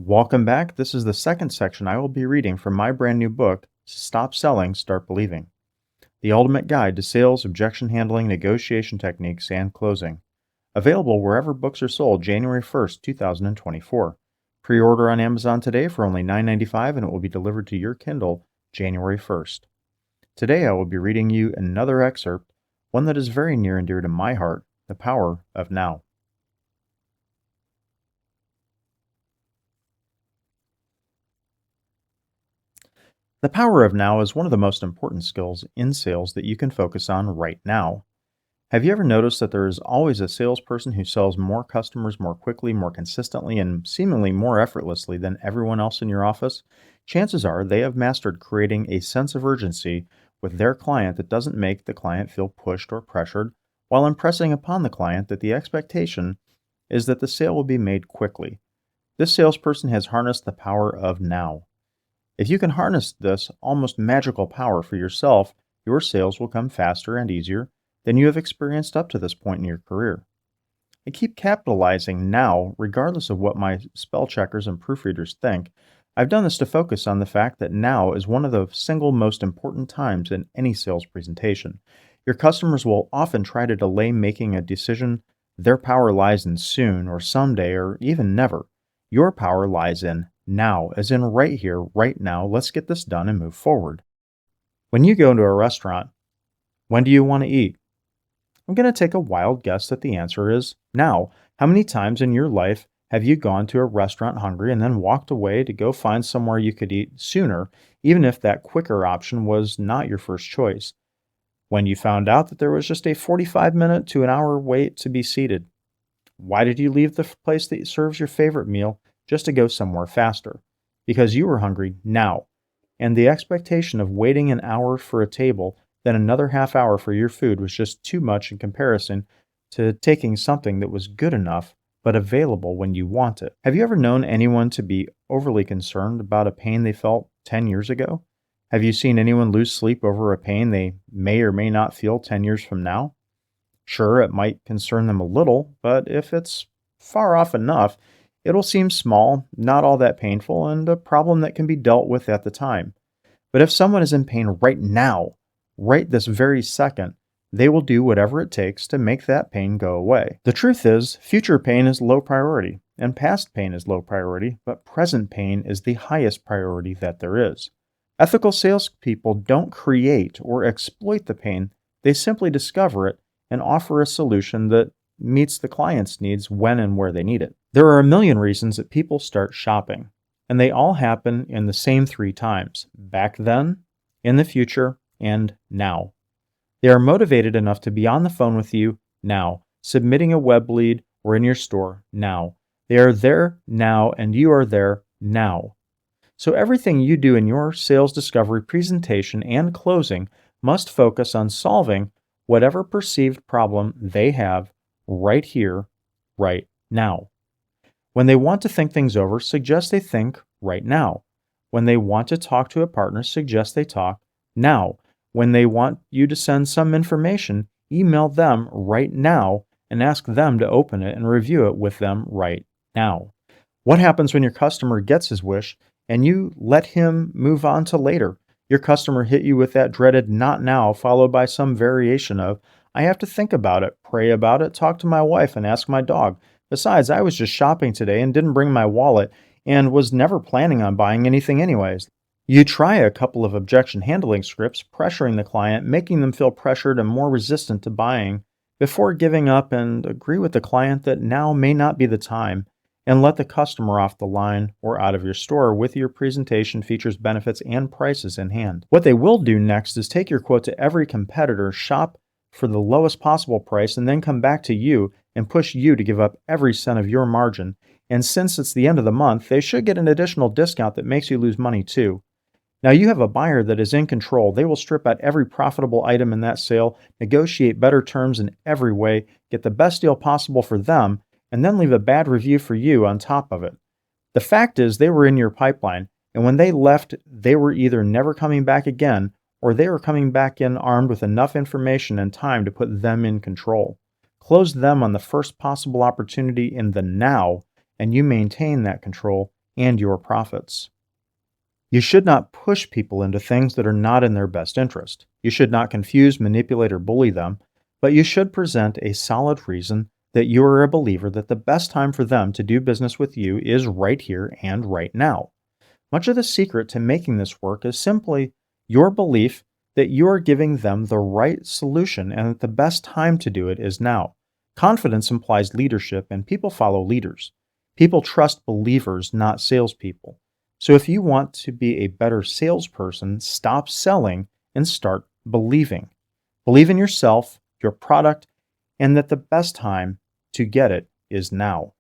Welcome back. This is the second section I will be reading from my brand new book, Stop Selling, Start Believing: The Ultimate Guide to Sales, Objection Handling, Negotiation Techniques, and Closing. Available wherever books are sold January 1st, 2024. Pre-order on Amazon today for only $9.95 and it will be delivered to your Kindle January 1st. Today I will be reading you another excerpt, one that is very near and dear to my heart, The Power of Now. The power of now is one of the most important skills in sales that you can focus on right now. Have you ever noticed that there is always a salesperson who sells more customers more quickly, more consistently, and seemingly more effortlessly than everyone else in your office? Chances are they have mastered creating a sense of urgency with their client that doesn't make the client feel pushed or pressured, while impressing upon the client that the expectation is that the sale will be made quickly. This salesperson has harnessed the power of now. If you can harness this almost magical power for yourself, your sales will come faster and easier than you have experienced up to this point in your career. I keep capitalizing now, regardless of what my spell checkers and proofreaders think. I've done this to focus on the fact that now is one of the single most important times in any sales presentation. Your customers will often try to delay making a decision. Their power lies in soon or someday or even never. Your power lies in now, as in right here, right now. Let's get this done and move forward. When you go into a restaurant, when do you want to eat? I'm going to take a wild guess that the answer is now. How many times in your life have you gone to a restaurant hungry and then walked away to go find somewhere you could eat sooner, even if that quicker option was not your first choice? When you found out that there was just a 45-minute to an hour wait to be seated, why did you leave the place that serves your favorite meal just to go somewhere faster? Because you were hungry now, and the expectation of waiting an hour for a table, then another half hour for your food was just too much in comparison to taking something that was good enough but available when you want it. Have you ever known anyone to be overly concerned about a pain they felt 10 years ago? Have you seen anyone lose sleep over a pain they may or may not feel 10 years from now? Sure, it might concern them a little, but if it's far off enough, it'll seem small, not all that painful, and a problem that can be dealt with at the time. But if someone is in pain right now, right this very second, they will do whatever it takes to make that pain go away. The truth is, future pain is low priority, and past pain is low priority, but present pain is the highest priority that there is. Ethical salespeople don't create or exploit the pain, they simply discover it and offer a solution that meets the client's needs when and where they need it. There are a million reasons that people start shopping, and they all happen in the same three times: back then, in the future, and now. They are motivated enough to be on the phone with you now, submitting a web lead, or in your store now. They are there now, and you are there now. So everything you do in your sales discovery, presentation, and closing must focus on solving whatever perceived problem they have right here, right now. When they want to think things over, suggest they think right now. When they want to talk to a partner, suggest they talk now. When they want you to send some information, email them right now and ask them to open it and review it with them right now. What happens when your customer gets his wish and you let him move on to later? Your customer hit you with that dreaded "not now," followed by some variation of "I have to think about it, pray about it, talk to my wife, and ask my dog. Besides, I was just shopping today and didn't bring my wallet and was never planning on buying anything anyways." You try a couple of objection handling scripts, pressuring the client, making them feel pressured and more resistant to buying, before giving up and agree with the client that now may not be the time, and let the customer off the line or out of your store with your presentation, features, benefits, and prices in hand. What they will do next is take your quote to every competitor, shop for the lowest possible price, and then come back to you and push you to give up every cent of your margin. And since it's the end of the month, they should get an additional discount that makes you lose money too. Now you have a buyer that is in control. They will strip out every profitable item in that sale, negotiate better terms in every way, get the best deal possible for them, and then leave a bad review for you on top of it. The fact is, they were in your pipeline, and when they left, they were either never coming back again, or they were coming back in armed with enough information and time to put them in control. Close them on the first possible opportunity in the now, and you maintain that control and your profits. You should not push people into things that are not in their best interest. You should not confuse, manipulate, or bully them, but you should present a solid reason that you are a believer that the best time for them to do business with you is right here and right now. Much of the secret to making this work is simply your belief that you are giving them the right solution and that the best time to do it is now. Confidence implies leadership, and people follow leaders. People trust believers, not salespeople. So if you want to be a better salesperson, stop selling and start believing. Believe in yourself, your product, and that the best time to get it is now.